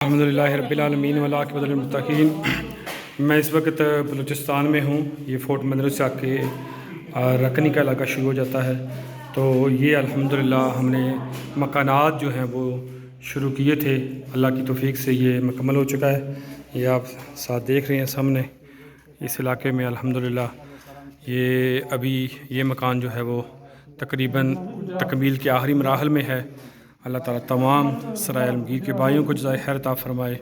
अल्हम्दुलिल्लाहि रब्बिल आलमीन वल आक़िबतुल मुत्तक़ीन। मैं इस वक्त बलूचिस्तान में हूँ। ये फ़ोर्ट मदरसा के रकनी का इलाका शुरू हो जाता है। तो ये अल्हम्दुलिल्लाह हमने मकानात जो हैं वो शुरू किए थे। अल्लाह की तौफ़ीक़ से ये मुकम्मल हो चुका है। ये आप साथ देख रहे हैं सामने इस इलाके में अल्हम्दुलिल्लाह ये अभी ये मकान जो है वो तकरीबन तकमील के आखिरी मराहल में है। अल्लाह ताला तमाम सराय आलमगीर के भाइयों को जज़ाए खैर अता फ़रमाए।